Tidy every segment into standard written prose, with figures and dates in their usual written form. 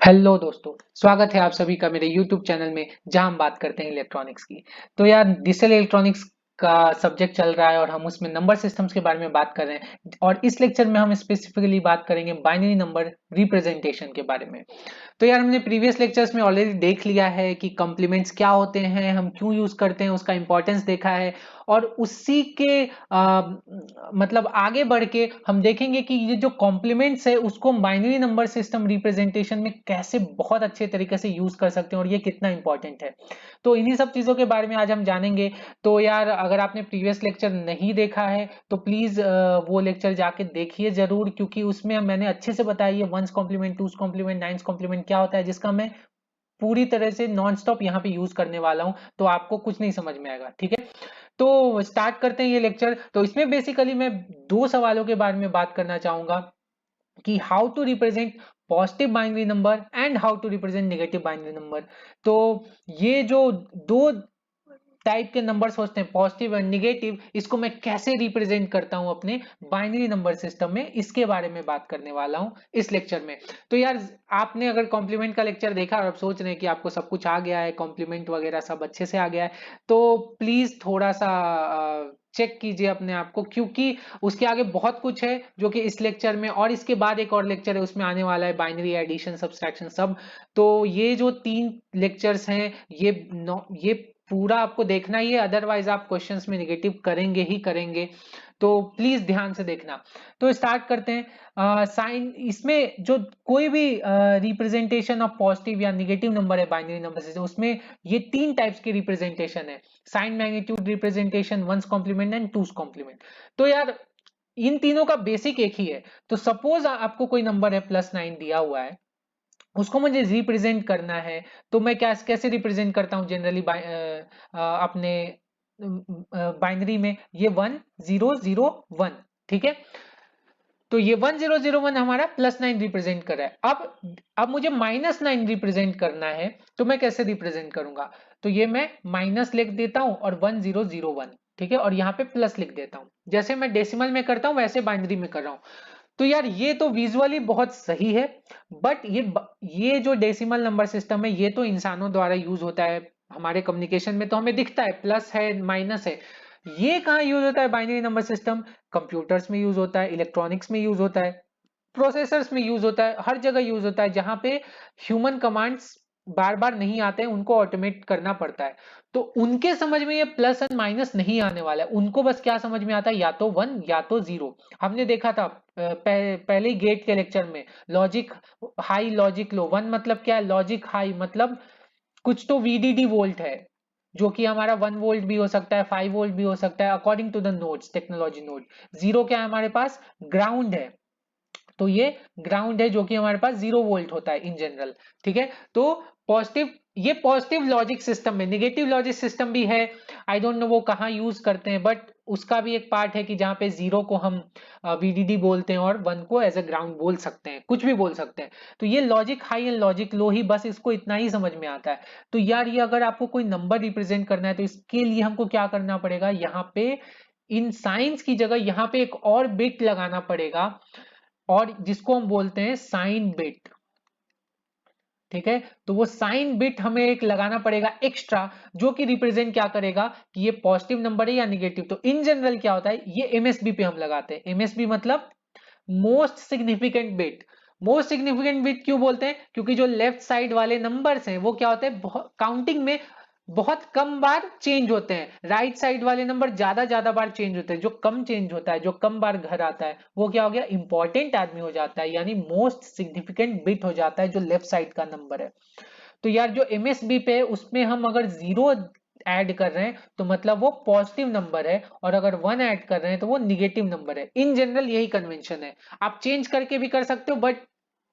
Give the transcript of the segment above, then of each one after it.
Hello दोस्तों, स्वागत है आप सभी का मेरे YouTube चैनल में जहां हम बात करते हैं इलेक्ट्रॉनिक्स की। तो यार डिजिटल इलेक्ट्रॉनिक्स का सब्जेक्ट चल रहा है और हम उसमें नंबर सिस्टम्स के बारे में बात कर रहे हैं और इस लेक्चर में हम स्पेसिफिकली बात करेंगे बाइनरी नंबर रिप्रेजेंटेशन के बारे में। तो यार हमने प्रीवियस लेक्चर्स में ऑलरेडी देख लिया है कि कॉम्प्लीमेंट्स क्या होते हैं, हम क्यों यूज करते हैं, उसका इंपॉर्टेंस देखा है और उसी के मतलब आगे बढ़ के हम देखेंगे कि ये जो कॉम्प्लीमेंट्स है उसको बाइनरी नंबर सिस्टम रिप्रेजेंटेशन में कैसे बहुत अच्छे तरीके से यूज कर सकते हैं और ये कितना इंपॉर्टेंट है। तो इन्हीं सब चीजों के बारे में आज हम जानेंगे। तो यार अगर आपने प्रीवियस लेक्चर नहीं देखा है तो प्लीज वो लेक्चर जाके देखिए जरूर, क्योंकि उसमें मैंने अच्छे से बताया है one's complement, two's complement, nine's complement क्या होता है, जिसका मैं पूरी तरह से नॉन स्टॉप यहाँ पे यूज करने वाला हूँ। तो आपको कुछ नहीं समझ में आएगा, ठीक है। तो स्टार्ट करते हैं ये लेक्चर। तो इसमें बेसिकली मैं दो सवालों के बारे में बात करना चाहूंगा कि how to represent positive binary number and how to represent negative binary number. तो ये जो दो टाइप के नंबर्स होते हैं पॉजिटिव एंड निगेटिव, इसको मैं कैसे रिप्रेजेंट करता हूं अपने बाइनरी नंबर सिस्टम में, इसके बारे में बात करने वाला हूं इस लेक्चर में। तो यार आपने अगर कॉम्प्लीमेंट का लेक्चर देखा और आप सोच रहे हैं कि आपको सब कुछ आ गया है, कॉम्प्लीमेंट वगैरह सब अच्छे से आ गया है, तो प्लीज थोड़ा सा चेक कीजिए अपने आप को, क्योंकि उसके आगे बहुत कुछ है जो कि इस लेक्चर में और इसके बाद एक और लेक्चर है उसमें आने वाला है, बाइनरी एडिशन सब्सट्रैक्शन सब। तो ये जो तीन लेक्चर्स हैं ये पूरा आपको देखना ही है, अदरवाइज आप क्वेश्चंस में निगेटिव करेंगे ही करेंगे। तो प्लीज ध्यान से देखना। तो स्टार्ट करते हैं। साइन इसमें जो कोई भी रिप्रेजेंटेशन ऑफ पॉजिटिव या निगेटिव नंबर है बाइनरी नंबर से, उसमें ये तीन टाइप्स की रिप्रेजेंटेशन है, sign magnitude representation, one's complement and two's complement. तो यार इन तीनों का बेसिक एक ही है। तो सपोज आपको कोई नंबर है +9 दिया हुआ है, उसको मुझे रिप्रेजेंट करना है। तो मैं क्या कैसे रिप्रेजेंट करता हूं जनरली अपने बाइनरी में, ये 1001, ठीक है। तो ये 1001 हमारा +9 रिप्रेजेंट कर रहा है। अब मुझे -9 रिप्रेजेंट करना है, तो मैं कैसे रिप्रेजेंट करूंगा? तो ये मैं माइनस लिख देता हूं और 1001, ठीक है, और यहाँ पे प्लस लिख देता हूं। जैसे मैं डेसिमल में करता हूं वैसे बाइनरी में कर रहा हूं। तो यार ये तो विजुअली बहुत सही है, बट ये जो डेसिमल नंबर सिस्टम है ये तो इंसानों द्वारा यूज होता है, हमारे कम्युनिकेशन में तो हमें दिखता है प्लस है माइनस है। ये कहाँ यूज होता है बाइनरी नंबर सिस्टम? कंप्यूटर्स में यूज होता है, इलेक्ट्रॉनिक्स में यूज होता है, प्रोसेसर्स में यूज होता है, हर जगह यूज होता है जहां पे ह्यूमन कमांड्स बार बार नहीं आते हैं, उनको ऑटोमेट करना पड़ता है। तो उनके समझ में ये प्लस एंड माइनस नहीं आने वाला है, उनको बस क्या समझ में आता है, या तो 1 या तो 0। हमने देखा था पहले ही गेट के लेक्चर में, लॉजिक हाई लॉजिक लो। 1 मतलब क्या है? लॉजिक हाई मतलब कुछ तो वीडीडी वोल्ट है, जो कि हमारा 1 वोल्ट भी हो सकता है, 5 वोल्ट भी हो सकता है, according to the nodes, technology node. 0 क्या है हमारे पास? ग्राउंड है। तो ये ग्राउंड है जो कि हमारे पास 0 वोल्ट होता है इन जनरल, ठीक है। तो पॉजिटिव, ये पॉजिटिव लॉजिक सिस्टम में, निगेटिव लॉजिक सिस्टम भी है। आई डोंट नो वो कहाँ यूज करते हैं, बट उसका भी एक पार्ट है कि जहाँ पे 0 को हम वीडीडी बोलते हैं और 1 को एज अ ग्राउंड बोल सकते हैं, कुछ भी बोल सकते हैं। तो ये logic high and logic low ही, बस इसको इतना ही समझ में आता है। तो यार ये अगर आपको कोई नंबर रिप्रेजेंट करना है तो इसके लिए हमको क्या करना पड़ेगा, यहाँ पे इन साइंस की जगह यहाँ पे एक और बिट लगाना पड़ेगा, और जिसको हम बोलते हैं साइन बिट, ठीक है। तो वो साइन बिट हमें एक लगाना पड़ेगा एक्स्ट्रा, जो कि रिप्रेजेंट क्या करेगा कि ये पॉजिटिव नंबर है या निगेटिव। तो इन जनरल क्या होता है, ये एमएसबी पे हम लगाते हैं। एमएसबी मतलब most significant bit. Most significant bit क्यों बोलते हैं? क्योंकि जो लेफ्ट साइड वाले नंबर्स हैं वो क्या होते हैं, काउंटिंग में बहुत कम बार चेंज होते हैं, राइट साइड वाले नंबर ज्यादा बार चेंज होते हैं। जो कम चेंज होता है, जो कम बार घर आता है, वो क्या हो गया, इंपॉर्टेंट आदमी हो जाता है, यानी मोस्ट सिग्निफिकेंट बिट हो जाता है जो लेफ्ट साइड का नंबर है। तो यार जो एमएसबी पे है उसमें हम अगर 0 ऐड कर रहे हैं तो मतलब वो पॉजिटिव नंबर है, और अगर 1 ऐड कर रहे हैं तो वो निगेटिव नंबर है। इन जनरल यही कन्वेंशन है। आप चेंज करके भी कर सकते हो, बट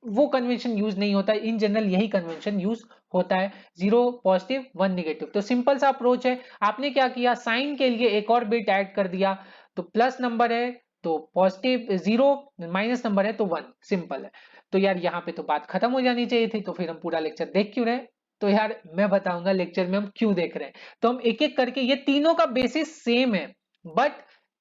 वो कन्वेंशन यूज नहीं होता है। इन जनरल यही कन्वेंशन यूज होता है, 0 पॉजिटिव 1 निगेटिव। तो सिंपल सा अप्रोच है। आपने क्या किया, साइन के लिए एक और बिट ऐड कर दिया। तो प्लस नंबर है तो पॉजिटिव 0, माइनस नंबर है तो 1, सिंपल है। तो यार यहाँ पे तो बात खत्म हो जानी चाहिए थी, तो फिर हम पूरा लेक्चर देख क्यों रहे? तो यार मैं बताऊंगा लेक्चर में हम क्यों देख रहे हैं। तो हम एक एक करके, ये तीनों का बेसिस सेम है, बट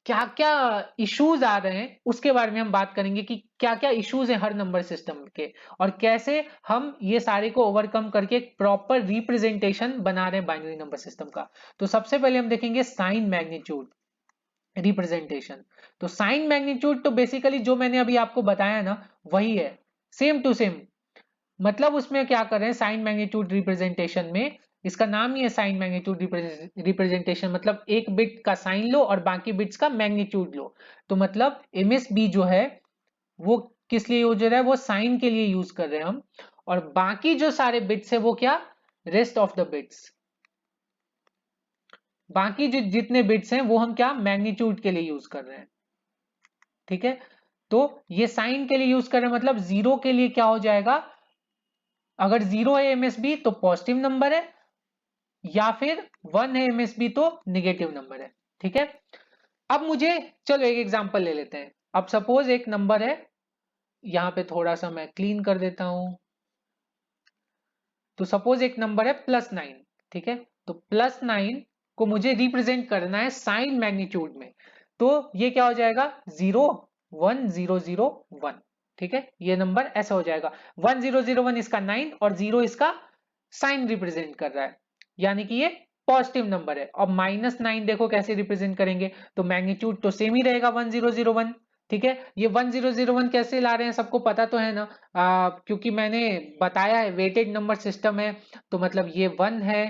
क्या क्या इश्यूज आ रहे हैं उसके बारे में हम बात करेंगे कि क्या क्या इश्यूज हैं हर नंबर सिस्टम के, और कैसे हम ये सारे को ओवरकम करके एक प्रॉपर रिप्रेजेंटेशन बना रहे हैं बाइनरी नंबर सिस्टम का। तो सबसे पहले हम देखेंगे साइन मैग्नीट्यूड रिप्रेजेंटेशन। तो साइन मैग्नीट्यूड तो बेसिकली जो मैंने अभी आपको बताया ना वही है, सेम टू सेम। मतलब उसमें क्या कर रहे हैं, साइन मैग्नीट्यूड रिप्रेजेंटेशन में, इसका नाम ही है साइन मैग्नीट्यूड रिप्रेजेंटेशन, मतलब एक बिट का साइन लो और बाकी बिट्स का मैग्नीट्यूड लो। तो मतलब एमएसबी जो है वो किस लिए यूज हो रहा है, वो साइन के लिए यूज कर रहे हैं हम, और बाकी जो सारे बिट्स है वो क्या, रेस्ट ऑफ द बिट्स, बाकी जो जितने बिट्स हैं वो हम क्या मैग्नीट्यूड के लिए यूज कर रहे हैं। ठीक है, तो ये साइन के लिए यूज कर रहे हैं, मतलब जीरो के लिए क्या हो जाएगा, अगर जीरो है एमएसबी तो पॉजिटिव नंबर है, या फिर वन है एमएसबी तो निगेटिव नंबर है। ठीक है, अब मुझे चलो एक एग्जांपल ले लेते हैं। अब सपोज एक नंबर है, यहां पे थोड़ा सा मैं क्लीन कर देता हूं। तो सपोज एक नंबर है +9। ठीक है, तो +9 को मुझे रिप्रेजेंट करना है साइन मैग्नीट्यूड में। तो ये क्या हो जाएगा, 0 1 0 0 1। ठीक है, ये नंबर ऐसा हो जाएगा, 1001 इसका 9 और 0 इसका साइन रिप्रेजेंट कर रहा है, यानी कि ये पॉजिटिव नंबर है। और -9 देखो कैसे रिप्रेजेंट करेंगे, तो मैग्नीट्यूड तो सेम ही रहेगा 1001। ठीक है, ये 1001 कैसे ला रहे हैं सबको पता तो है ना, क्योंकि मैंने बताया है वेटेड नंबर सिस्टम है। तो मतलब ये 1 है,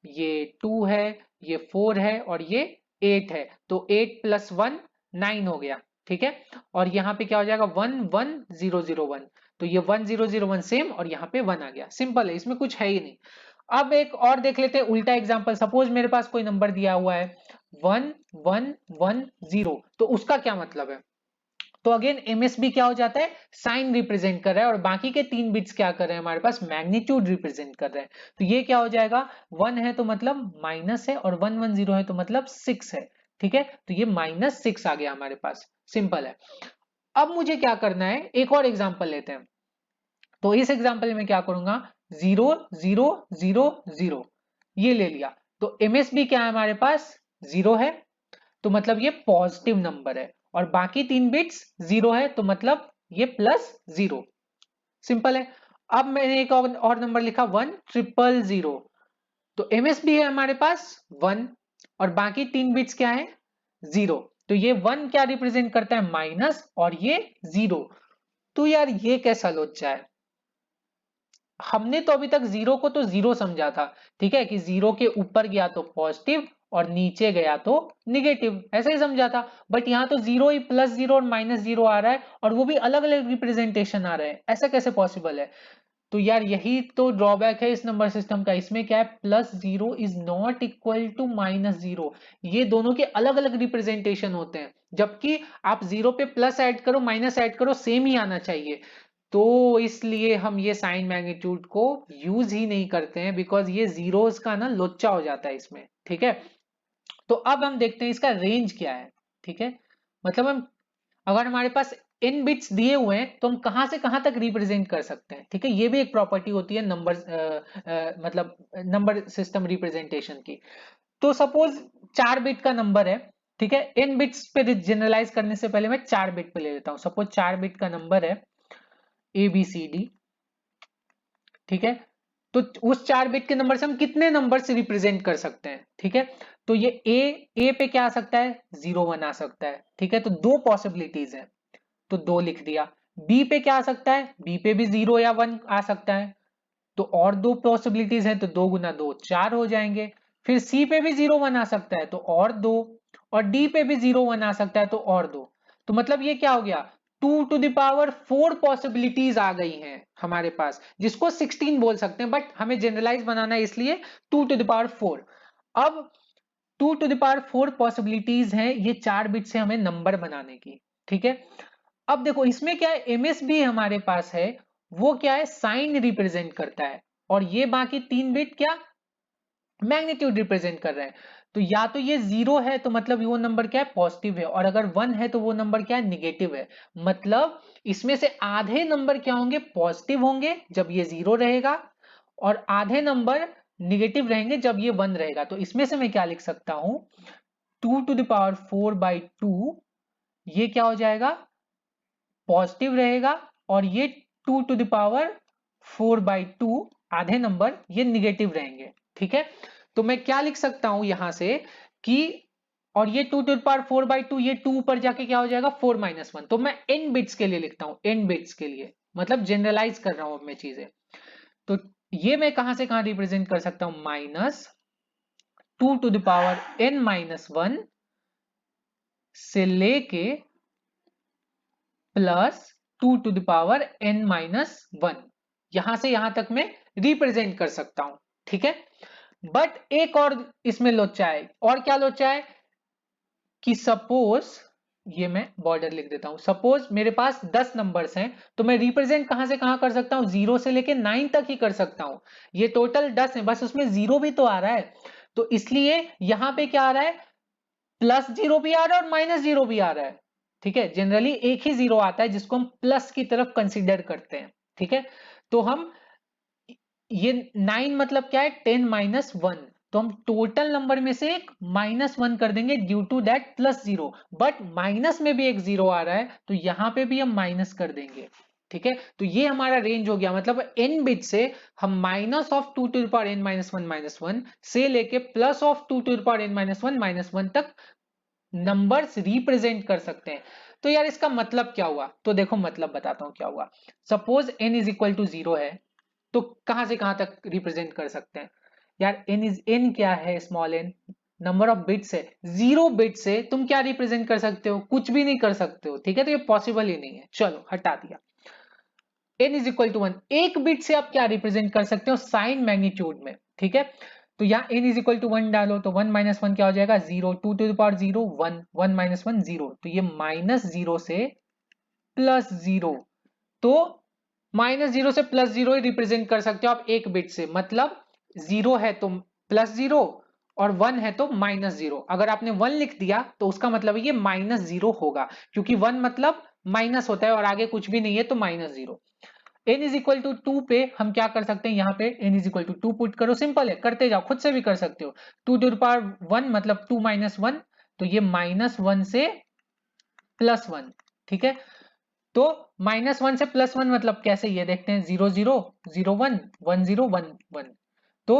ये 2 है, ये 4 है और ये 8 है, तो 8 + 1 9 हो गया। ठीक है, और यहाँ पे क्या हो जाएगा 1 1 0 0 1, तो ये 1001 सेम और यहाँ पे 1 आ गया, सिंपल है, इसमें कुछ है ही नहीं। अब एक और देख लेते हैं उल्टा एग्जांपल। सपोज मेरे पास कोई नंबर दिया हुआ है 1110, तो उसका क्या मतलब है, तो अगेन एमएसबी क्या हो जाता है, साइन रिप्रेजेंट कर रहा है, और बाकी के 3 बिट्स क्या कर रहे हैं हमारे पास, मैग्नीट्यूड रिप्रेजेंट कर रहे हैं। तो ये क्या हो जाएगा, 1 है तो मतलब माइनस है, और 110 है तो मतलब 6 है। ठीक है, तो ये -6 आ गया हमारे पास, सिंपल है। अब मुझे क्या करना है, एक और एग्जांपल लेते हैं। तो इस एग्जांपल में क्या करूंगा, 0 0 0 0 ये ले लिया। तो एमएसबी क्या है हमारे पास, 0 है, तो मतलब ये पॉजिटिव नंबर है, और बाकी 3 बिट्स 0 है, तो मतलब ये +0, सिंपल है। अब मैंने एक और नंबर लिखा 1 0 0 0, तो एमएसबी है हमारे पास 1, और बाकी 3 बिट्स क्या है, 0। तो ये 1 क्या रिप्रेजेंट करता है, माइनस, और ये 0। तो यार ये कैसा लोचा है, हमने तो अभी तक जीरो को तो जीरो समझा था। ठीक है, कि जीरो के ऊपर गया तो पॉजिटिव और नीचे गया तो निगेटिव, ऐसे ही समझा था। बट यहाँ तो जीरो ही, +0 और -0 आ रहा है, और वो भी अलग अलग रिप्रेजेंटेशन आ रहे हैं, ऐसा कैसे पॉसिबल है। तो यार यही तो ड्रॉबैक है इस नंबर सिस्टम का, इसमें क्या है, +0 इज नॉट इक्वल टू -0, ये दोनों के अलग अलग रिप्रेजेंटेशन होते हैं, जबकि आप जीरो पे प्लस ऐड करो माइनस ऐड करो सेम ही आना चाहिए। तो इसलिए हम ये साइन मैग्नीट्यूड को यूज ही नहीं करते हैं, बिकॉज ये जीरोस का ना लोचा हो जाता है इसमें। ठीक है, तो अब हम देखते हैं इसका रेंज क्या है। ठीक है, मतलब हम, अगर हमारे पास इन बिट्स दिए हुए हैं तो हम कहां से कहां तक रिप्रेजेंट कर सकते हैं। ठीक है, ये भी एक प्रॉपर्टी होती है नंबर, मतलब नंबर सिस्टम रिप्रेजेंटेशन की। तो सपोज 4 बिट का नंबर है। ठीक है, इन बिट्स पे जनरलाइज करने से पहले मैं 4 बिट पे ले लेता हूं। सपोज 4 बिट का नंबर है ABCD। ठीक है, तो उस 4 बिट के नंबर से हम कितने नंबर से रिप्रेजेंट कर सकते हैं। ठीक है, तो ये ए पे क्या आ सकता है, 0 1 आ सकता है। ठीक है, तो दो पॉसिबिलिटीज है, तो 2 लिख दिया। बी पे क्या आ सकता है, बी पे भी 0 या 1 आ सकता है, तो और दो पॉसिबिलिटीज है, तो 2 × 2 4 हो जाएंगे। फिर सी पे भी 0 1 आ सकता है, तो और दो, और डी पे भी 0 1 आ सकता है, तो और दो। तो मतलब ये क्या हो गया, 2⁴ पॉसिबिलिटीज आ गई हैं हमारे पास, जिसको 16 बोल सकते हैं, बट हमें जनरलाइज बनाना है इसलिए 2⁴। अब 2⁴ पॉसिबिलिटीज हैं ये 4 बिट से हमें नंबर बनाने की। ठीक है, अब देखो इसमें क्या है, एमएसबी हमारे पास है, वो क्या है, साइन रिप्रेजेंट करता है, और ये बाकी 3 बिट क्या, मैग्नीट्यूड रिप्रेजेंट कर रहे हैं। तो या तो ये 0 है तो मतलब वो नंबर क्या है, पॉजिटिव है, और अगर 1 है तो वो नंबर क्या है, निगेटिव है। मतलब इसमें से आधे नंबर क्या होंगे, पॉजिटिव होंगे जब ये 0 रहेगा, और आधे नंबर निगेटिव रहेंगे जब ये 1 रहेगा। तो इसमें से मैं क्या लिख सकता हूं, 2 टू द पावर 4/2 ये क्या हो जाएगा, पॉजिटिव रहेगा, और ये 2 टू द पावर 4/2 आधे नंबर ये निगेटिव रहेंगे। ठीक है, तो मैं क्या लिख सकता हूं यहां से कि, और ये 2 टू द पावर 4/2 ये 2 ऊपर जाके क्या हो जाएगा 4-1, तो मैं n बिट्स के लिए लिखता हूं, n बिट्स के लिए, मतलब जनरलाइज कर रहा हूं अब मैं चीजें। तो ये मैं कहां से कहां रिप्रेजेंट कर सकता हूं, -2 टू द पावर n-1 से लेके +2 टू द पावर n-1, यहां से यहां तक मैं रिप्रेजेंट कर सकता हूं। ठीक है, बट एक और इसमें लोचा है, और क्या लोचा है कि सपोज, ये मैं बॉर्डर लिख देता हूं, सपोज मेरे पास 10 नंबर्स हैं, तो मैं रिप्रेजेंट कहां से कहां कर सकता हूं, 0 से लेके 9 तक ही कर सकता हूं। ये टोटल 10 है, बस उसमें 0 भी तो आ रहा है, तो इसलिए यहां पे क्या आ रहा है, +0 भी आ रहा है और -0 भी आ रहा है। ठीक है, जनरली एक ही 0 आता है जिसको हम प्लस की तरफ कंसीडर करते हैं। ठीक है, तो हम ये 9 मतलब क्या है, 10-1, तो हम टोटल नंबर में से एक -1 कर देंगे due to that +0, but minus में भी एक 0 आ रहा है तो यहां पे भी हम माइनस कर देंगे। ठीक है, तो ये हमारा रेंज हो गया, मतलब n बिट से हम -2 टू द पावर n-1 से लेके +2 टू द पावर n-1 तक नंबर्स रिप्रेजेंट कर सकते हैं। तो यार इसका मतलब क्या हुआ, तो देखो मतलब बताता हूं क्या हुआ। Suppose n is equal to 0 है, तो कहां से कहां तक रिप्रेजेंट कर सकते हैं यार, n क्या है, small n number of bits है, 0 बिट से तुम क्या रिप्रेजेंट कर सकते हो, कुछ भी नहीं कर सकते हो। ठीक है, तो ये पॉसिबल ही नहीं है, चलो हटा दिया। n इज इक्वल टू 1, एक बिट से आप क्या रिप्रेजेंट कर सकते हो, साइन मैग्नीट्यूड में। ठीक है, तो यहाँ n इज इक्वल टू 1 डालो, तो 1-1 क्या हो जाएगा, 0, 2 टू द पावर 0, 1, 1-1 0, तो ये -0 से +0, तो -0 से +0 ही रिप्रेजेंट कर सकते हो आप एक बिट से, मतलब 0 है तो +0 और 1 है तो -0। अगर आपने 1 लिख दिया तो उसका मतलब ये -0 होगा, क्योंकि 1 मतलब माइनस होता है और आगे कुछ भी नहीं है तो -0। n इज इक्वल टू 2 पे हम क्या कर सकते हैं, यहाँ पे n is equal to 2 put करो, सिंपल है, करते जाओ, खुद से भी कर सकते हो। 2 टू द पावर 1 मतलब 2-1, तो ये -1 से +1। ठीक है, तो -1 से +1 मतलब कैसे, ये देखते हैं, 0 0 0 1 1 0 1 1, तो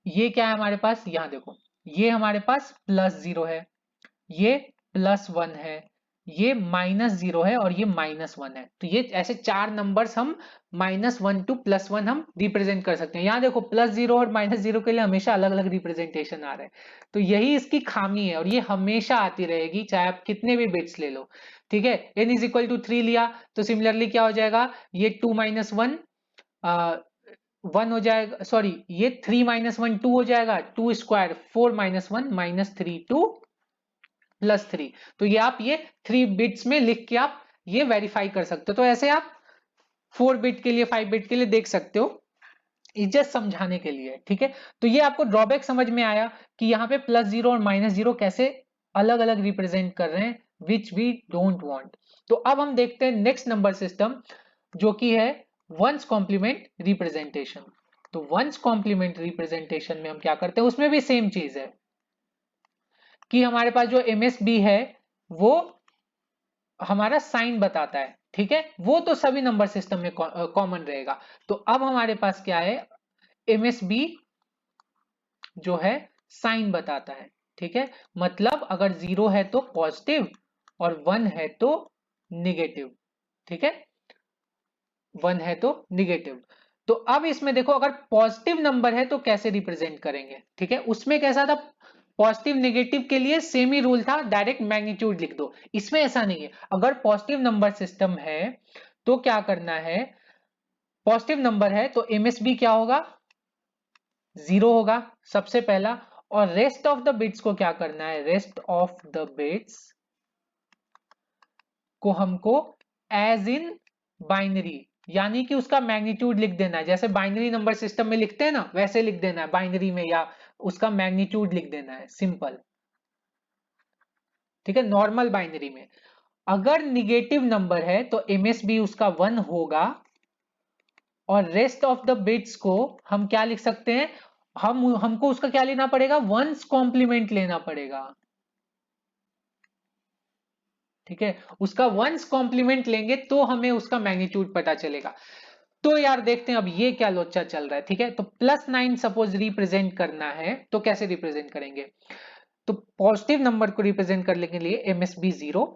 ये क्या है हमारे पास, यहां देखो, ये हमारे पास +0 है, ये +1 है, ये -0 है और ये -1 है, तो ये ऐसे चार नंबर्स हम -1 टू +1 हम रिप्रेजेंट कर सकते हैं। यहाँ देखो +0 और -0 के लिए हमेशा अलग अलग रिप्रेजेंटेशन आ रहे हैं, तो यही इसकी खामी है और ये हमेशा आती रहेगी चाहे आप कितने भी बिट्स ले लो। ठीक है, n इज इक्वल टू 3 लिया तो सिमिलरली क्या हो जाएगा, ये 2-1 1 हो जाएगा, सॉरी ये 3-1 2 हो जाएगा, 2 स्क्वायर 4-1 -3 2 +3, तो ये आप ये 3 बिट्स में लिख के आप ये वेरीफाई कर सकते हो। तो ऐसे आप 4 बिट के लिए 5 बिट के लिए देख सकते हो, जस्ट समझाने के लिए। ठीक है, तो ये आपको ड्रॉबैक समझ में आया कि यहाँ पे +0 और -0 कैसे अलग अलग रिप्रेजेंट कर रहे हैं, विच वी डोंट वांट। तो अब हम देखते हैं नेक्स्ट नंबर सिस्टम, जो कि है वंस कॉम्प्लीमेंट रिप्रेजेंटेशन। तो वंस कॉम्प्लीमेंट रिप्रेजेंटेशन में हम क्या करते हैं, उसमें भी सेम चीज है कि हमारे पास जो MSB है वो हमारा साइन बताता है। ठीक है, वो तो सभी नंबर सिस्टम में कॉमन रहेगा। तो अब हमारे पास क्या है, MSB जो है साइन बताता है। ठीक है, मतलब अगर 0 है तो पॉजिटिव और 1 है तो निगेटिव। ठीक है, 1 है तो निगेटिव। तो अब इसमें देखो, अगर पॉजिटिव नंबर है तो कैसे रिप्रेजेंट करेंगे। ठीक है, उसमें कैसा था, पॉजिटिव नेगेटिव के लिए सेम ही रूल था, डायरेक्ट मैग्नीट्यूड लिख दो। इसमें ऐसा नहीं है, अगर पॉजिटिव नंबर सिस्टम है तो क्या करना है, पॉजिटिव नंबर है तो MSB क्या होगा, 0 होगा सबसे पहला, और रेस्ट ऑफ द बिट्स को क्या करना है, रेस्ट ऑफ द बिट्स को हमको एज इन बाइनरी, यानी कि उसका मैग्नीट्यूड लिख देना है, जैसे बाइनरी नंबर सिस्टम में लिखते हैं ना वैसे लिख देना है बाइनरी में, या उसका मैग्नीट्यूड लिख देना है, सिंपल। ठीक है, नॉर्मल बाइनरी में। अगर निगेटिव नंबर है तो MSB उसका 1 होगा, और रेस्ट ऑफ द बिट्स को हम क्या लिख सकते हैं, हमको उसका क्या लेना पड़ेगा, वंस कॉम्प्लीमेंट लेना पड़ेगा। ठीक है, उसका वंस कॉम्प्लीमेंट लेंगे तो हमें उसका मैग्नीट्यूड पता चलेगा। तो यार देखते हैं अब ये क्या लोचा चल रहा है। ठीक है, तो +9 सपोज रिप्रेजेंट करना है तो कैसे रिप्रेजेंट करेंगे, तो पॉजिटिव नंबर को रिप्रेजेंट करने के लिए MSB 0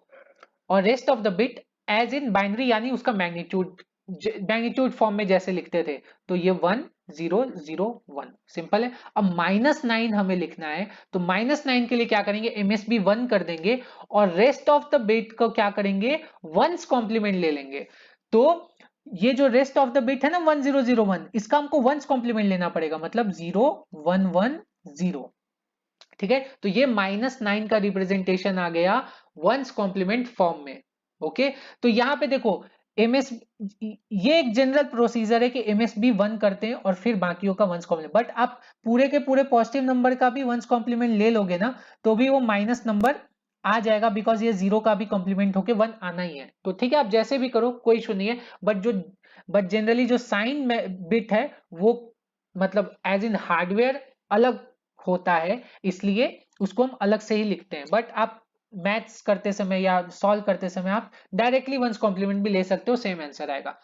और rest of the bit as in binary, यानी उसका मैग्नीट्यूड फॉर्म में जैसे लिखते थे, तो ये 1 0 0 1 सिंपल है। अब -9 हमें लिखना है, तो -9 के लिए क्या करेंगे, MSB 1 कर देंगे और रेस्ट ऑफ द बिट को क्या करेंगे, वंस कॉम्प्लीमेंट ले लेंगे। तो ये जो रेस्ट ऑफ द बिट है ना 1 0 0 1, इसका हमको वंस कॉम्प्लीमेंट लेना पड़ेगा, मतलब 0 1 1 0। ठीक है, तो ये -9 का रिप्रेजेंटेशन आ गया वंस कॉम्प्लीमेंट फॉर्म में। ओके, तो यहां पे देखो एमएस, ये एक जनरल प्रोसीजर है कि MSB 1 करते हैं और फिर बाकियों का वंस कॉम्प्लीमेंट, बट आप पूरे के पूरे पॉजिटिव नंबर का भी वंस कॉम्प्लीमेंट ले लोगे ना तो भी वो माइनस नंबर आ जाएगा, बिकॉज ये 0 का भी कॉम्प्लीमेंट होके 1 आना ही है। तो ठीक है, आप जैसे भी करो कोई इशू नहीं है, बट जनरली जो साइन बिट है वो मतलब एज इन हार्डवेयर अलग होता है, इसलिए उसको हम अलग से ही लिखते हैं। बट आप मैथ्स करते समय या सॉल्व करते समय आप डायरेक्टली वंस कॉम्प्लीमेंट भी ले सकते हो, सेम आंसर आएगा।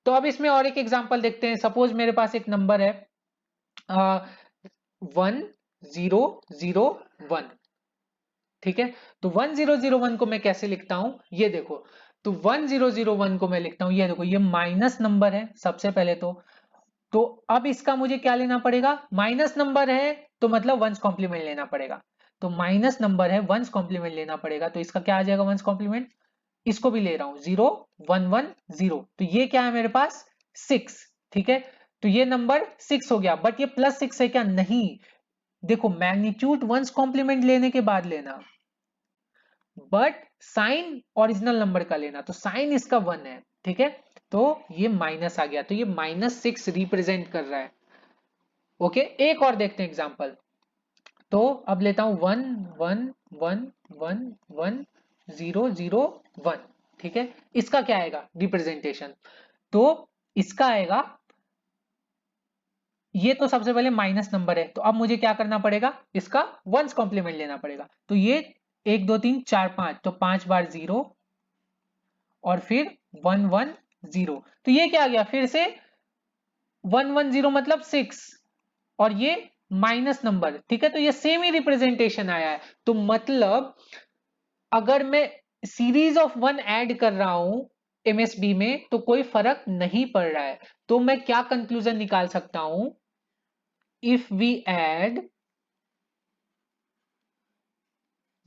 तो अब इसमें और एक एग्जांपल देखते हैं। सपोज मेरे पास एक नंबर है 1001, ठीक है, तो 1001 को मैं कैसे लिखता हूं ये देखो, तो 1001 को मैं लिखता हूं, ये देखो ये माइनस नंबर है सबसे पहले तो अब इसका मुझे क्या लेना पड़ेगा, माइनस नंबर है तो मतलब वंस कॉम्प्लीमेंट लेना पड़ेगा, तो माइनस नंबर है वंस कॉम्प्लीमेंट लेना पड़ेगा, तो इसका क्या आ जाएगा वंस कॉम्प्लीमेंट, इसको भी ले रहा हूं 0 1 1 0, तो ये क्या है मेरे पास 6। ठीक है, तो ये नंबर 6 हो गया, बट ये +6 है क्या, नहीं, देखो मैग्नीट्यूड वंस कॉम्प्लीमेंट लेने के बाद लेना, बट साइन ओरिजिनल नंबर का लेना, तो साइन इसका 1 है। ठीक है, तो ये माइनस आ गया, तो ये -6 रिप्रेजेंट कर रहा है। ओके, एक और देखते हैं एग्जांपल। तो अब लेता हूं 1 1 1 1 1 0 0 1। ठीक है, इसका क्या आएगा रिप्रेजेंटेशन, तो इसका आएगा, ये तो सबसे पहले माइनस नंबर है, तो अब मुझे क्या करना पड़ेगा, इसका वंस कॉम्प्लीमेंट लेना पड़ेगा, तो ये 1 2 3 4 5, तो 5 बार 0 और फिर 1 1 0, तो ये क्या आ गया फिर से 1 1 0 मतलब 6, और ये माइनस नंबर। ठीक है, तो ये सेम ही रिप्रेजेंटेशन आया है, तो मतलब अगर मैं सीरीज ऑफ 1 ऐड कर रहा हूं MSB में तो कोई फर्क नहीं पड़ रहा है, तो मैं क्या कंक्लूजन निकाल सकता हूं, if we add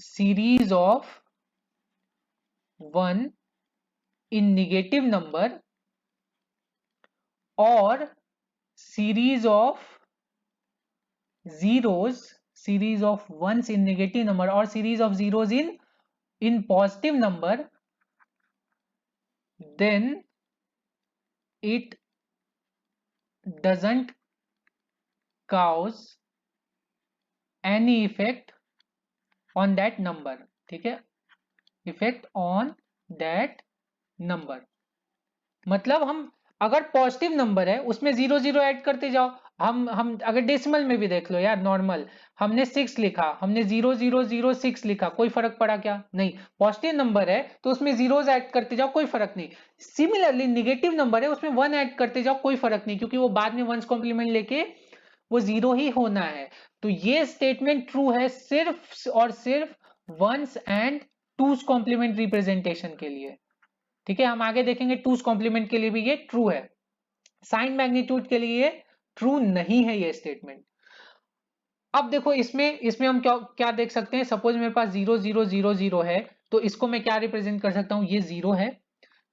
series of 1 in negative number or series of zeros, series of ones in negative number or series of zeros in positive number, then it doesn't cause any effect on that number। ठीक है, effect on that number, मतलब हम अगर positive number है उसमें 0 0 add करते जाओ, हम अगर डेसिमल में भी देख लो यार, नॉर्मल हमने 6 लिखा, हमने 0 0 0 6 लिखा, कोई फर्क पड़ा क्या, नहीं, पॉजिटिव नंबर है तो उसमें जीरोस ऐड करते जाओ, कोई फर्क नहीं। सिमिलरली निगेटिव नंबर है उसमें 1 ऐड करते जाओ, कोई फर्क नहीं, क्योंकि वो बाद में वंस कॉम्प्लीमेंट लेके वो 0 ही होना है। तो ये स्टेटमेंट ट्रू है सिर्फ और सिर्फ once and two's complement representation के लिए। ठीक है, हम आगे देखेंगे टूस कॉम्प्लीमेंट के लिए भी ये ट्रू है, साइन मैग्नीट्यूड के लिए ये ट्रू नहीं है ये स्टेटमेंट। अब देखो इसमें इसमें हम क्या क्या देख सकते हैं, सपोज मेरे पास 0 0 0 0 है, तो इसको मैं क्या रिप्रेजेंट कर सकता हूं, ये 0 है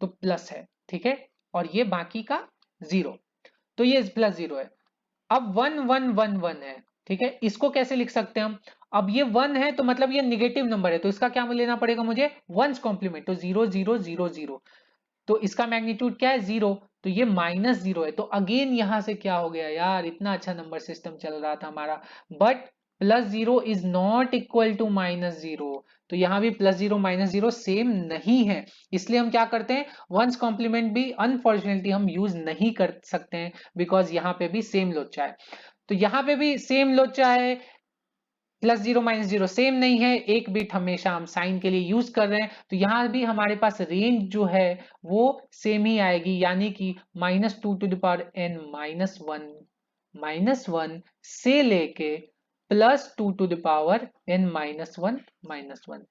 तो प्लस है, ठीक है, और ये बाकी का 0, तो ये +0 है। अब 1 1 1 1 है, ठीक है, इसको कैसे लिख सकते हैं हम, अब ये 1 है तो मतलब ये निगेटिव नंबर है, तो इसका क्या लेना पड़ेगा मुझे, वंस कॉम्प्लीमेंट, तो 0 0 0 0, तो इसका मैग्नीट्यूड क्या है 0, तो ये -0 है। तो अगेन यहां से क्या हो गया यार, इतना अच्छा नंबर सिस्टम चल रहा था हमारा, but +0 is not equal to -0, तो यहां भी +0 -0 सेम नहीं है, इसलिए हम क्या करते हैं, वंस कॉम्प्लीमेंट भी अनफॉर्चुनेटली हम यूज नहीं कर सकते हैं, बिकॉज यहाँ पे भी सेम लोचा है, तो यहाँ पे भी सेम लोचा है, plus zero minus zero same नहीं है, एक बिट हमेशा हम साइन के लिए यूज कर रहे हैं, तो यहां भी हमारे पास रेंज जो है वो सेम ही आएगी, यानी कि -2 to the power n-1 से लेके +2 to the power n-1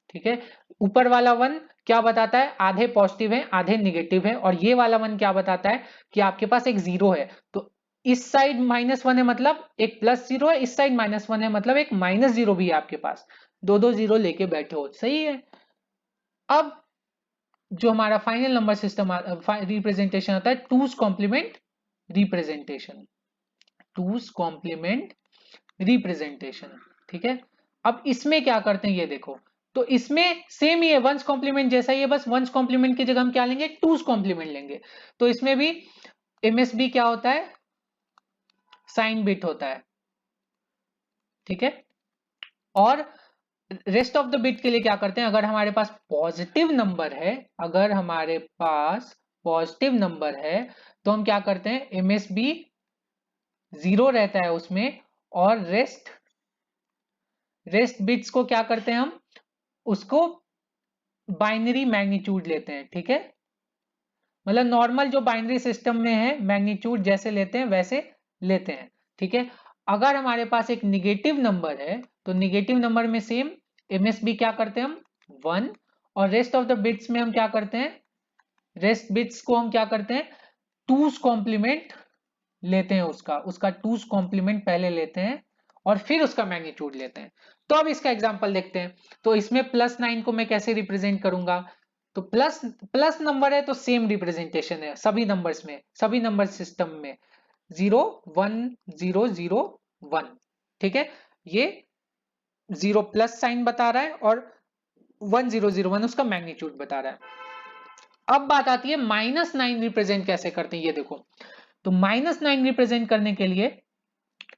ठीक है। ऊपर वाला वन क्या बताता है, आधे पॉजिटिव है आधे निगेटिव है, और ये वाला वन क्या बताता है कि आपके पास एक जीरो है, तो इस साइड -1 है मतलब एक +0 है, इस साइड -1 है मतलब एक -0 भी है आपके पास, दो दो जीरो लेके बैठे हो, सही है। अब जो हमारा फाइनल नंबर सिस्टम रिप्रेजेंटेशन आता है two's complement representation, two's complement representation, ठीक है। अब इसमें क्या करते हैं ये देखो, तो इसमें सेम ही है, वंस कॉम्प्लीमेंट जैसा ही है, बस वंस कॉम्प्लीमेंट की जगह हम क्या लेंगे, टूज कॉम्प्लीमेंट लेंगे। तो इसमें भी एमएसबी क्या होता है, साइन बिट होता है, ठीक है। और रेस्ट ऑफ द बिट के लिए क्या करते हैं, अगर हमारे पास पॉजिटिव नंबर है, अगर हमारे पास पॉजिटिव नंबर है तो हम क्या करते हैं, एमएसबी जीरो रहता है उसमें, और रेस्ट बिट्स को क्या करते हैं हम, उसको बाइनरी मैग्नीट्यूड लेते हैं, ठीक है। मतलब नॉर्मल जो बाइनरी सिस्टम में है मैग्नीट्यूड जैसे लेते हैं वैसे लेते हैं, ठीक है। अगर हमारे पास एक निगेटिव नंबर है तो निगेटिव नंबर में सेम एमएसबी क्या करते हैं हम 1, और रेस्ट ऑफ द बिट्स में हम क्या करते हैं, रेस्ट बिट्स को हम क्या करते हैं, टूज कॉम्प्लीमेंट लेते हैं, उसका उसका टूज कॉम्प्लीमेंट पहले लेते हैं और फिर उसका मैग्नीट्यूड लेते हैं। तो अब इसका एग्जांपल देखते हैं, तो इसमें +9 को मैं कैसे रिप्रेजेंट करूंगा, तो प्लस प्लस नंबर है तो सेम रिप्रेजेंटेशन है सभी नंबर्स में, सभी नंबर सिस्टम में 0 1 0 0 1, ठीक है। ये 0 प्लस साइन बता रहा है और 1 0 0 1 उसका मैग्नीट्यूड बता रहा है। अब बात आती है -9 रिप्रेजेंट कैसे करते हैं, ये देखो, तो -9 रिप्रेजेंट करने के लिए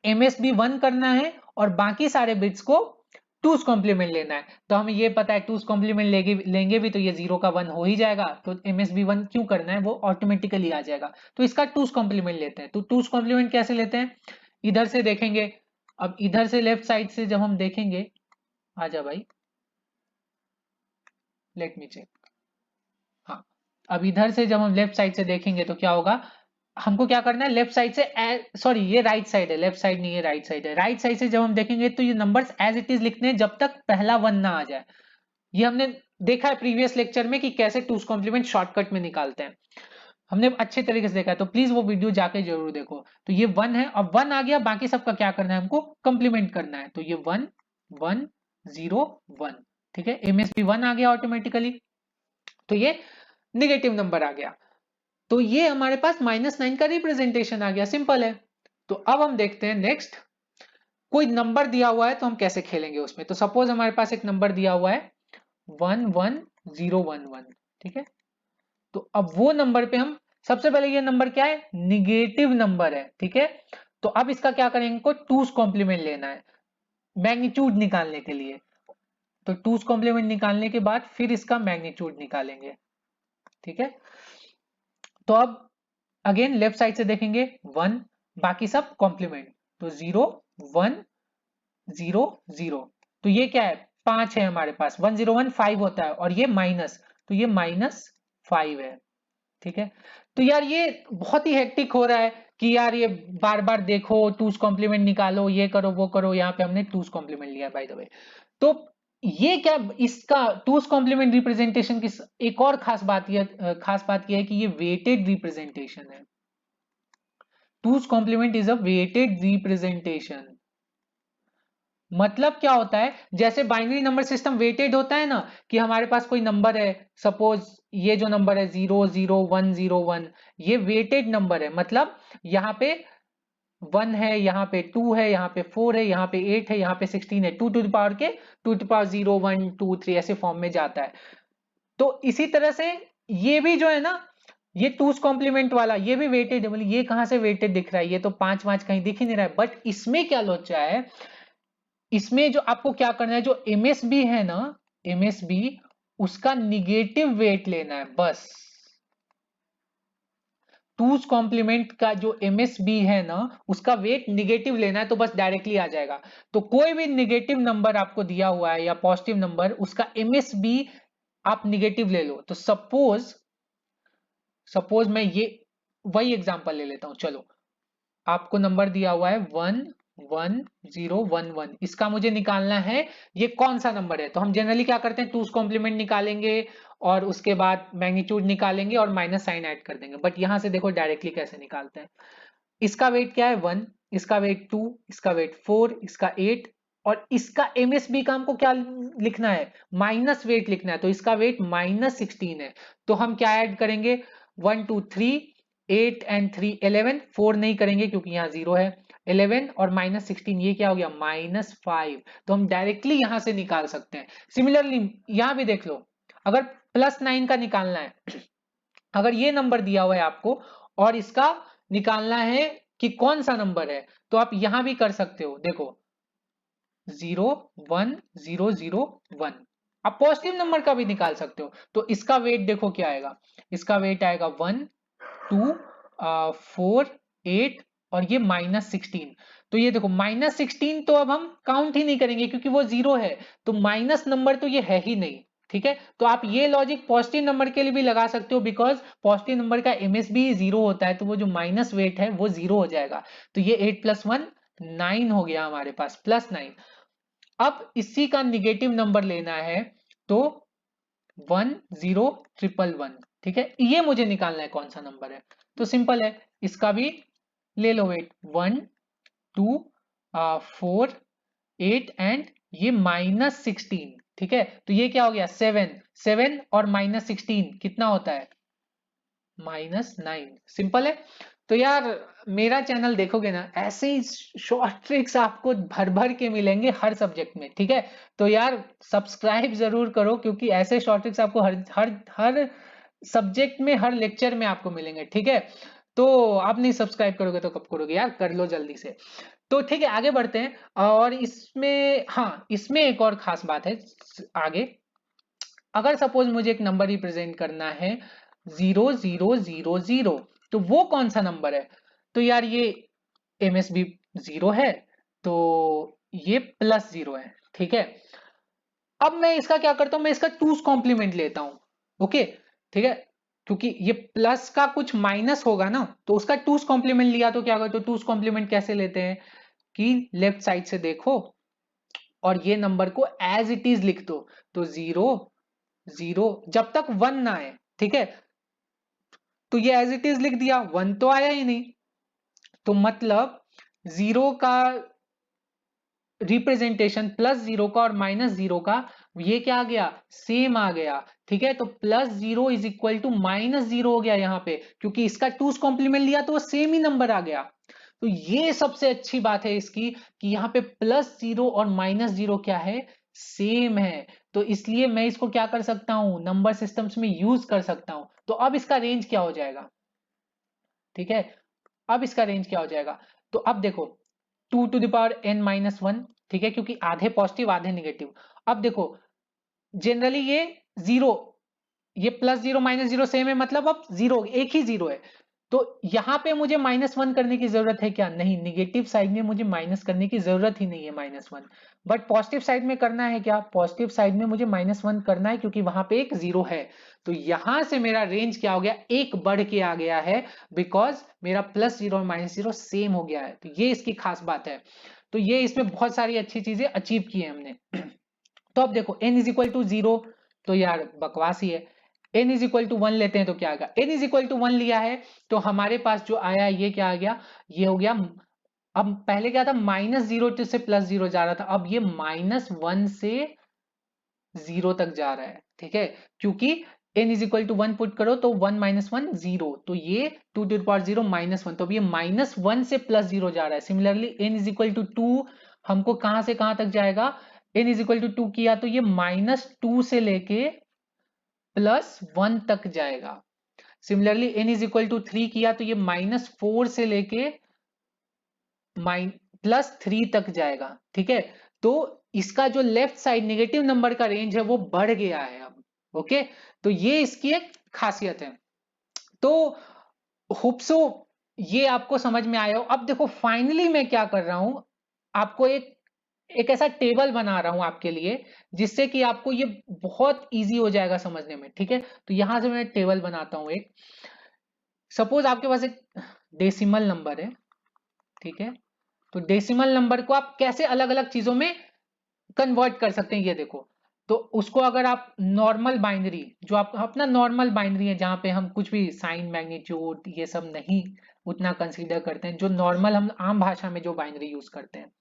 एमएसबी 1 करना है और बाकी सारे बिट्स को टूज कॉम्प्लीमेंट लेना है। तो हमें ये पता है टूज कॉम्प्लीमेंट लेंगे भी तो ये 0 का 1 हो ही जाएगा, तो एमएसबी 1 क्यों करना है, वो ऑटोमेटिकली आ जाएगा। तो इसका टूज कॉम्प्लीमेंट लेते हैं, तो टूज कॉम्प्लीमेंट कैसे लेते हैं, इधर से देखेंगे, अब इधर से लेफ्ट साइड से जब हम देखेंगे, आजा भाई लेट मी चेक, हाँ, अब इधर से जब हम लेफ्ट साइड से देखेंगे तो क्या होगा, हमको क्या करना है, लेफ्ट साइड से, सॉरी ये राइट साइड है, लेफ्ट साइड नहीं है राइट साइड है, राइट साइड से जब हम देखेंगे तो ये नंबर्स एज इट इज लिखने हैं जब तक पहला 1 ना आ जाए। ये हमने देखा है प्रीवियस लेक्चर में कि कैसे टूज कॉम्प्लीमेंट शॉर्टकट में निकालते हैं, हमने अच्छे तरीके से देखा है, तो प्लीज वो वीडियो जाके जरूर देखो। तो ये 1 है, अब 1 आ गया, बाकी सबका क्या करना है, हमको कंप्लीमेंट करना है, तो ये 1 1 0 1, ठीक है, एमएसपी 1 आ गया ऑटोमेटिकली, तो ये निगेटिव नंबर आ गया, तो ये हमारे पास -9 का रिप्रेजेंटेशन आ गया, सिंपल है। तो अब हम देखते हैं नेक्स्ट, कोई नंबर दिया हुआ है तो हम कैसे खेलेंगे उसमें, तो सपोज हमारे पास एक नंबर दिया हुआ है 11011, ठीक है। तो अब वो नंबर पे हम, सबसे पहले ये नंबर क्या है, निगेटिव नंबर है, ठीक है। तो अब इसका क्या करेंगे, को टूज कॉम्प्लीमेंट लेना है मैग्नीट्यूड निकालने के लिए, तो टूज कॉम्प्लीमेंट निकालने के बाद फिर इसका मैग्नीट्यूड निकालेंगे, ठीक है। तो अब अगेन लेफ्ट साइड से देखेंगे 1, बाकी सब कॉम्प्लीमेंट, तो 0 1 0 0, तो ये क्या है, 5 है हमारे पास, 101 5 होता है, और ये माइनस, तो ये -5 है, ठीक है। तो यार ये बहुत ही हेक्टिक हो रहा है कि यार ये बार बार देखो टूज कॉम्प्लीमेंट निकालो, ये करो वो करो, यहाँ पे हमने टूज कॉम्प्लीमेंट लिया बाय द वे। तो ये क्या, इसका टूज कॉम्प्लीमेंट रिप्रेजेंटेशन की एक और खास बात ये है कि ये वेटेड रिप्रेजेंटेशन है, two's complement is a weighted representation. मतलब क्या होता है, जैसे बाइनरी नंबर सिस्टम वेटेड होता है ना, कि हमारे पास कोई नंबर है, सपोज ये जो नंबर है 00101, ये वेटेड नंबर है, मतलब यहाँ पे 1 है, यहाँ पे 2 है, यहाँ पे 4 है, यहाँ पे 8 है, यहाँ पे 16 है, 2 टू द पावर के 2 टू पावर 0 1 2 3 ऐसे फॉर्म में जाता है। तो इसी तरह से ये भी जो है ना, ये टूज कॉम्प्लीमेंट वाला ये भी वेटेड है, मतलब ये कहां से वेटेड दिख रहा है, ये तो 5 5 कहीं दिख ही नहीं रहा है, बट इसमें क्या लोचा है, इसमें जो आपको क्या करना है, जो एमएसबी है ना, एमएसबी उसका निगेटिव वेट लेना है बस, टूज कॉम्प्लीमेंट का जो एमएसबी है ना, उसका वेट निगेटिव लेना है तो बस डायरेक्टली आ जाएगा। तो कोई भी निगेटिव नंबर आपको दिया हुआ है या पॉजिटिव नंबर, उसका एमएसबी आप निगेटिव ले लो। तो सपोज मैं ये वही एग्जांपल ले लेता हूं। चलो, आपको नंबर दिया हुआ है 1 1 0 1 1, इसका मुझे निकालना है ये कौन सा नंबर है। तो हम जनरली क्या करते हैं, टूज कॉम्प्लीमेंट निकालेंगे और उसके बाद मैग्नीट्यूड निकालेंगे और माइनस साइन ऐड कर देंगे। बट यहां से देखो डायरेक्टली कैसे निकालते हैं। इसका वेट क्या है 1, इसका वेट 2, इसका वेट 4, इसका 8, और इसका एमएसबी का हमको क्या लिखना है, माइनस वेट लिखना है। तो इसका वेट -16 है। तो हम क्या ऐड करेंगे, 1 2 3, 8 एंड 3 11, 4 नहीं करेंगे क्योंकि यहाँ 0 है। 11 और -16, ये क्या हो गया, -5। तो हम डायरेक्टली यहां से निकाल सकते हैं। सिमिलरली यहां भी देख लो, अगर +9 का निकालना है, अगर ये नंबर दिया हुआ है आपको और इसका निकालना है कि कौन सा नंबर है, तो आप यहां भी कर सकते हो। देखो 0 1 0 0 1, आप पॉजिटिव नंबर का भी निकाल सकते हो। तो इसका वेट देखो क्या आएगा, इसका वेट आएगा 1 2 4 8 और ये -16। तो ये देखो -16, तो अब हम काउंट ही नहीं करेंगे क्योंकि वो 0 है। तो माइनस नंबर तो ये है ही नहीं। ठीक है, तो आप ये लॉजिक पॉजिटिव नंबर के लिए भी लगा सकते हो, बिकॉज पॉजिटिव नंबर का एमएसबी 0 होता है, तो वो जो माइनस वेट है वो 0 हो जाएगा। तो ये 8 + 1 9 हो गया हमारे पास, +9। अब इसी का निगेटिव नंबर लेना है, तो 1 0 1 1 1। ठीक है, ये मुझे निकालना है कौन सा नंबर है। तो सिंपल है, इसका भी ले लो वेट, 1 2 4 8 एंड ये -16। ठीक है, तो ये क्या हो गया, 7 7 और -16 कितना होता है, -9। सिंपल है। तो यार मेरा चैनल देखोगे ना, ऐसे ही शॉर्ट ट्रिक्स आपको भर भर के मिलेंगे हर सब्जेक्ट में। ठीक है, तो यार सब्सक्राइब जरूर करो, क्योंकि ऐसे शॉर्ट ट्रिक्स आपको हर हर हर सब्जेक्ट में, हर लेक्चर में आपको मिलेंगे। ठीक है, तो आप नहीं सब्सक्राइब करोगे तो कब करोगे यार, कर लो जल्दी से। तो ठीक है, आगे बढ़ते हैं। और इसमें, हाँ, इसमें एक और खास बात है आगे। अगर सपोज मुझे एक नंबर रिप्रेजेंट करना है 0000, तो वो कौन सा नंबर है। तो यार ये एमएसबी 0 है, तो ये +0 है। ठीक है, अब मैं इसका क्या करता हूं, मैं इसका टूज कॉम्प्लीमेंट लेता हूं। ओके, ठीक है, क्योंकि ये प्लस का कुछ माइनस होगा ना, तो उसका टूज कॉम्प्लीमेंट लिया तो क्या होगा, तो टूज कॉम्प्लीमेंट कैसे लेते हैं कि लेफ्ट साइड से देखो और ये नंबर को एज इट इज लिख दो। तो 0 0 जब तक 1 ना आए, ठीक है, तो ये एज इट इज लिख दिया, 1 तो आया ही नहीं। तो मतलब 0 का रिप्रेजेंटेशन, +0 का और -0 का, ये क्या आ गया, सेम आ गया। ठीक है, तो +0 इज इक्वल टू -0 हो गया यहाँ पे, क्योंकि इसका टूज कॉम्प्लीमेंट लिया तो वो सेम ही नंबर आ गया। तो ये सबसे अच्छी बात है इसकी, कि यहाँ पे +0 और -0 क्या है, सेम है। तो इसलिए मैं इसको क्या कर सकता हूं, नंबर सिस्टम्स में यूज कर सकता हूं। तो अब इसका रेंज क्या हो जाएगा, ठीक है, अब इसका रेंज क्या हो जाएगा। तो अब देखो 2n-1, ठीक है, क्योंकि आधे पॉजिटिव आधे निगेटिव। अब देखो जनरली ये 0, ये +0 -0 सेम है, मतलब अब 0, एक ही 0 है। तो यहां पे मुझे -1 करने की जरूरत है क्या, नहीं, निगेटिव साइड में मुझे माइनस करने की जरूरत ही नहीं है -1। बट पॉजिटिव साइड में करना है क्या, पॉजिटिव साइड में मुझे -1 करना है, क्योंकि वहां पे एक 0 है। तो यहां से मेरा रेंज क्या हो गया, एक बढ़ के आ गया है, बिकॉज मेरा +0 और -0 सेम हो गया है। तो ये इसकी खास बात है। तो ये इसमें बहुत सारी अच्छी चीजें अचीव की है हमने। तो अब देखो n इज इक्वल टू 0, तो यार बकवास ही है। n इज इक्वल टू 1 लेते हैं तो क्या आएगा, n इज इक्वल टू 1 लिया है, तो हमारे पास जो आया ये क्या आ गया, ये हो गया। अब पहले क्या था, -0 से +0 जा रहा था, अब ये -1 से 0 तक जा रहा है। ठीक है, क्योंकि n is equal to 1 put करो तो 1 - 1 0, तो ये 2 to the power 0 -1, तो अब ये -1 से +0 जा रहा है। Similarly n is equal to 2 हमको कहां से कहां तक जाएगा, n इज इक्वल टू 2 किया तो ये -2 से लेके +1 तक जाएगा। Similarly n is equal to 3 किया तो ये -4 से लेके +3 तक जाएगा। ठीक है, तो इसका जो लेफ्ट साइड नेगेटिव नंबर का रेंज है वो बढ़ गया है अब। ओके, तो ये इसकी एक खासियत है। तो होप सो ये आपको समझ में आया हो। अब देखो फाइनली मैं क्या कर रहा हूं, आपको एक ऐसा टेबल बना रहा हूं आपके लिए, जिससे कि आपको ये बहुत इजी हो जाएगा समझने में, ठीक है। तो यहां से मैं टेबल बनाता हूं एक। सपोज आपके पास एक डेसिमल नंबर है, ठीक है। तो डेसिमल नंबर को आप कैसे अलग अलग चीजों में कन्वर्ट कर सकते हैं, ये देखो। तो उसको अगर आप नॉर्मल बाइनरी, जो आप अपना नॉर्मल बाइनरी है, जहां पे हम कुछ भी साइन मैग्नीट्यूड ये सब नहीं उतना कंसीडर करते हैं, जो नॉर्मल हम आम भाषा में जो बाइनरी यूज करते हैं,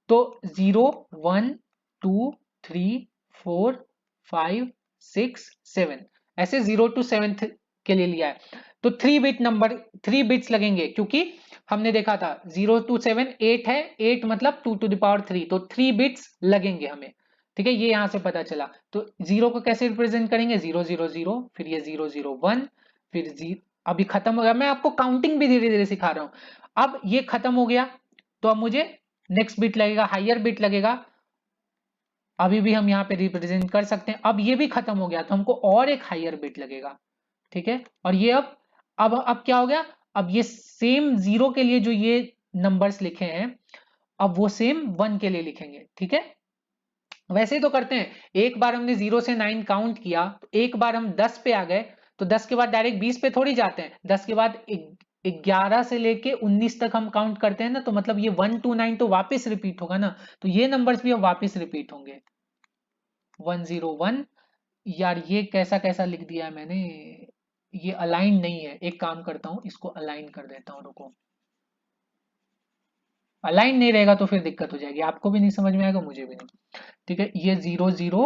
तो 0 1 2 3 4 5 6 7 ऐसे 0 to 7 के लिए लिया है। तो 3 बिट नंबर, 3 बिट्स लगेंगे, क्योंकि हमने देखा था 0 to 7 8 है, 8 मतलब 2 to the power 3, तो 3 बिट्स लगेंगे हमें, ठीक है। ये यहां से पता चला। तो जीरो को कैसे रिप्रेजेंट करेंगे, 0 0 0, फिर ये 0 0 1, फिर जीरो। अभी खत्म हो गया, मैं आपको काउंटिंग भी धीरे धीरे सिखा रहा हूं। अब ये खत्म हो गया, तो अब मुझे नेक्स्ट बिट लगेगा, हायर बिट लगेगा। अभी भी हम यहाँ पे रिप्रेजेंट कर सकते हैं। अब ये भी खत्म हो गया, तो हमको और एक हायर बिट लगेगा, ठीक है। और ये अब क्या हो गया, अब ये सेम जीरो के लिए जो ये नंबर्स लिखे हैं, अब वो सेम 1 के लिए लिखेंगे, ठीक है। वैसे ही तो करते हैं, एक बार हमने 0 से 9 काउंट किया, तो एक बार हम 10 पे आ गए, तो 10 के बाद डायरेक्ट 20 पे थोड़ी जाते हैं, 10 के बाद 11 से लेके 19 तक हम काउंट करते हैं ना, तो मतलब ये 1 to 9 तो वापस रिपीट होगा ना, तो ये नंबर्स भी अब वापस रिपीट होंगे। 1 0 1। यार ये कैसा कैसा लिख दिया है मैंने, ये अलाइन नहीं है। एक काम करता हूँ, इसको अलाइन कर देता हूँ, रुको। अलाइन नहीं रहेगा तो फिर दिक्कत हो जाएगी, आपको भी नहीं समझ में आएगा, मुझे भी नहीं, ठीक है। ये 0 0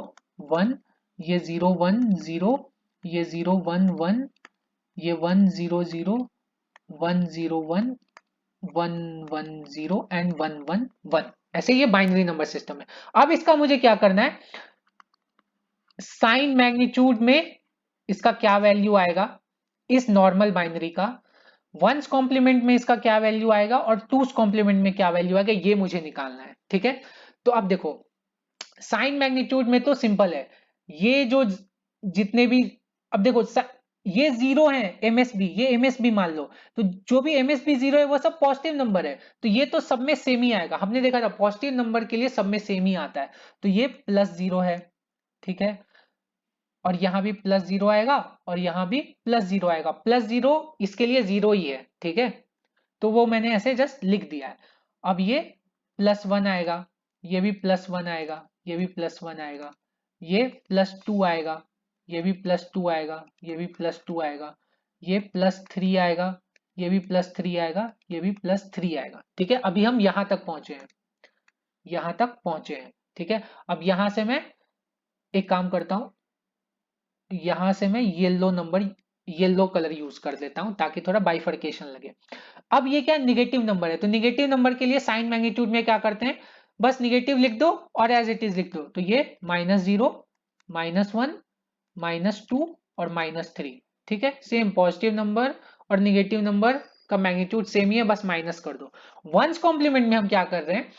1, ये 0 1 0, ये 0 1 1, ये 1 0 0 1 0 1 1 0 एंड 1 1 1। ऐसे ये बाइनरी नंबर सिस्टम है। अब इसका मुझे क्या करना है, साइन मैग्नीट्यूड में इसका क्या वैल्यू आएगा, इस नॉर्मल बाइनरी का वंस कॉम्प्लीमेंट में इसका क्या वैल्यू आएगा, और टूस कॉम्प्लीमेंट में क्या वैल्यू आएगा, ये मुझे निकालना है, ठीक है। तो अब देखो, साइन मैग्नीट्यूड में तो सिंपल है, ये जो जितने भी, अब देखो ये जीरो है एमएसबी, ये एमएसबी मान लो, तो जो भी एमएसबी जीरो है वो सब पॉजिटिव नंबर है, तो ये तो सब में सेम ही आएगा। हमने देखा था पॉजिटिव नंबर के लिए सब में सेम ही आता है, तो ये +0 है, ठीक है। और यहां भी +0 आएगा, और यहां भी +0 आएगा। +0 इसके लिए जीरो ही है, ठीक है। तो वो मैंने ऐसे जस्ट लिख दिया है। अब ये +1 आएगा, ये भी +1 आएगा, ये भी +1 आएगा, ये +2 आएगा, ये भी +2 आएगा, ये भी +2 आएगा, ये +3 आएगा, ये भी +3 आएगा, ये भी +3 आएगा, ठीक है। अभी हम यहां तक पहुंचे हैं, यहां तक पहुंचे हैं, ठीक है। अब यहां से मैं एक काम करता हूं, यहां से मैं येलो कलर यूज कर देता हूं, ताकि थोड़ा बाइफर्केशन लगे। अब ये क्या निगेटिव नंबर है, तो निगेटिव नंबर के लिए साइन मैग्नीट्यूड में क्या करते हैं, बस निगेटिव लिख दो और एज इट इज लिख दो। तो ये -0, -1, -2 और -3, ठीक है। सेम पॉजिटिव नंबर और निगेटिव नंबर का मैग्नीट्यूड सेम ही है, बस माइनस कर दो। वंस कॉम्प्लीमेंट में हम क्या कर रहे हैं,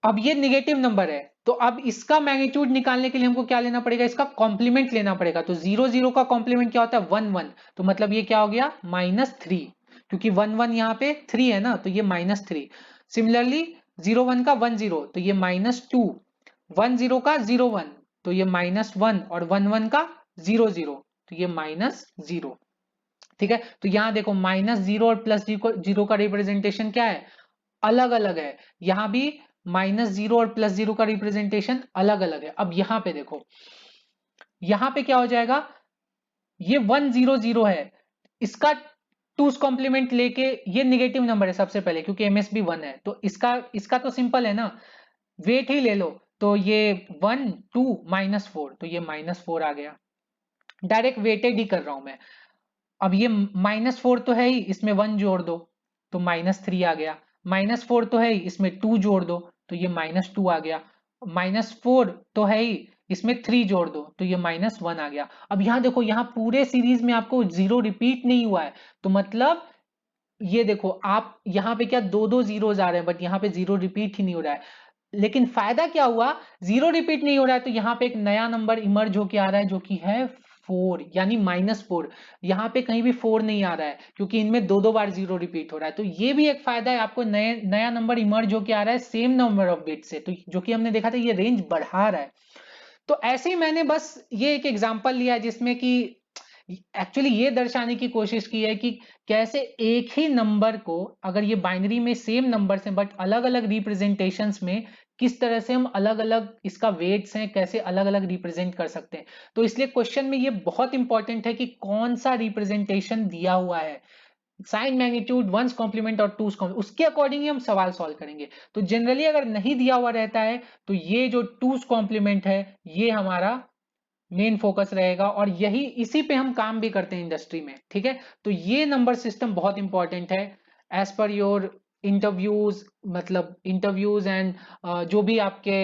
अब ये निगेटिव नंबर है, तो अब इसका मैग्नीट्यूड निकालने के लिए हमको क्या लेना पड़ेगा, इसका कॉम्प्लीमेंट लेना पड़ेगा। तो 0 0 का कॉम्प्लीमेंट क्या होता है, 1 1, तो मतलब ये क्या हो गया, -3, क्योंकि 1 1 यहाँ पे 3 है ना, तो ये -3। सिमिलरली 0 1 का 1 0, तो ये -2, 1 0 का 0 1, तो ये -1, और 1 1 का 0 0, तो ये -0, ठीक है। तो यहाँ देखो -0 और +0 का रिप्रेजेंटेशन क्या है, अलग अलग है। यहां भी -0 और +0 का रिप्रेजेंटेशन अलग अलग है। अब यहां पे देखो, यहां पे क्या हो जाएगा, ये 1 0 0 है, इसका टूस कॉम्प्लीमेंट लेके, ये निगेटिव नंबर है सबसे पहले, क्योंकि एमएसबी 1 है, तो इसका इसका तो सिंपल है ना, वेट ही ले लो। तो ये 1 2 -4, तो ये -4 आ गया, डायरेक्ट वेटेड ही कर रहा हूं मैं। अब ये -4 तो है ही, इसमें 1 जोड़ दो, तो -3 आ गया। -4 तो है ही, इसमें 2 जोड़ दो, तो ये -2 आ गया। -4 तो है ही, इसमें 3 जोड़ दो, तो ये -1 आ गया। अब यहाँ देखो, यहाँ पूरे सीरीज में आपको जीरो रिपीट नहीं हुआ है, तो मतलब ये देखो, आप यहाँ पे क्या दो दो जीरोज आ रहे हैं, बट यहाँ पे जीरो रिपीट ही नहीं हो रहा है। लेकिन फायदा क्या हुआ, जीरो रिपीट नहीं हो रहा है, तो यहाँ पे एक नया नंबर इमर्ज होके आ रहा है, जो कि है 4 यानी -4, यहाँ पे कहीं भी 4 नहीं आ रहा है क्योंकि इनमें दो दो बार 0 रिपीट हो रहा है। तो ये भी एक फायदा है, आपको नया नंबर इमर्ज होके आ रहा है सेम नंबर ऑफ बिट से, तो जो कि हमने देखा था ये रेंज बढ़ा रहा है। तो ऐसे ही मैंने बस ये एक एग्जांपल लिया जिसमें कि एक्चुअली ये दर्शाने की कोशिश की है कि कैसे एक ही नंबर को अगर ये बाइनरी में सेम नंबर्स हैं बट अलग अलग रिप्रेजेंटेशंस में किस तरह से हम अलग अलग इसका वेट्स हैं कैसे अलग अलग रिप्रेजेंट कर सकते हैं। तो इसलिए क्वेश्चन में ये बहुत इंपॉर्टेंट है कि कौन सा रिप्रेजेंटेशन दिया हुआ है, साइन मैग्नीट्यूड, वंस कॉम्प्लीमेंट और टूस कॉम्प्लीमेंट, उसके अकॉर्डिंग ही हम सवाल सॉल्व करेंगे। तो जनरली अगर नहीं दिया हुआ रहता है तो ये जो टूस कॉम्प्लीमेंट है ये हमारा मेन फोकस रहेगा और यही इसी पे हम काम भी करते हैं इंडस्ट्री में, ठीक है। तो ये नंबर सिस्टम बहुत इंपॉर्टेंट है एज पर योर इंटरव्यूज, मतलब इंटरव्यूज एंड जो भी आपके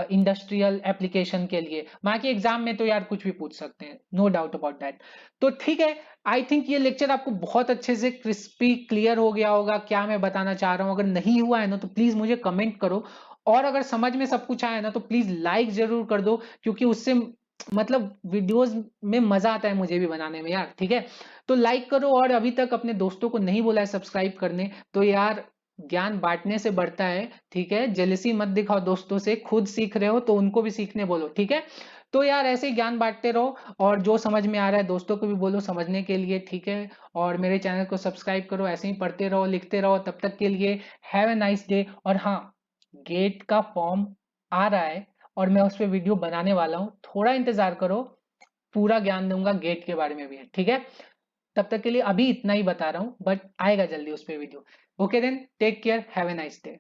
इंडस्ट्रियल एप्लीकेशन के लिए, बाकी एग्जाम में तो यार कुछ भी पूछ सकते हैं, नो डाउट अबाउट दैट। तो ठीक है, आई थिंक ये लेक्चर आपको बहुत अच्छे से क्रिस्पी क्लियर हो गया होगा क्या मैं बताना चाह रहा हूं। अगर नहीं हुआ है ना तो प्लीज मुझे कमेंट करो, और अगर समझ में सब कुछ आया ना तो प्लीज लाइक जरूर कर दो, क्योंकि उससे मतलब वीडियोस में मजा आता है मुझे भी बनाने में यार, ठीक है। तो लाइक करो, और अभी तक अपने दोस्तों को नहीं बोला है सब्सक्राइब करने, तो यार ज्ञान बांटने से बढ़ता है, ठीक है। जेलसी मत दिखाओ दोस्तों से, खुद सीख रहे हो तो उनको भी सीखने बोलो, ठीक है। तो यार ऐसे ही ज्ञान बांटते रहो, और जो समझ में आ रहा है दोस्तों को भी बोलो समझने के लिए, ठीक है। और मेरे चैनल को सब्सक्राइब करो, ऐसे ही पढ़ते रहो लिखते रहो, तब तक के लिए हैव ए नाइस डे। और हाँ, गेट का फॉर्म आ रहा है और मैं उस पर वीडियो बनाने वाला हूँ, थोड़ा इंतजार करो, पूरा ज्ञान दूंगा गेट के बारे में भी, ठीक है। तब तक के लिए अभी इतना ही बता रहा हूँ, बट आएगा जल्दी उस पर video. Okay then, take care, have a nice day.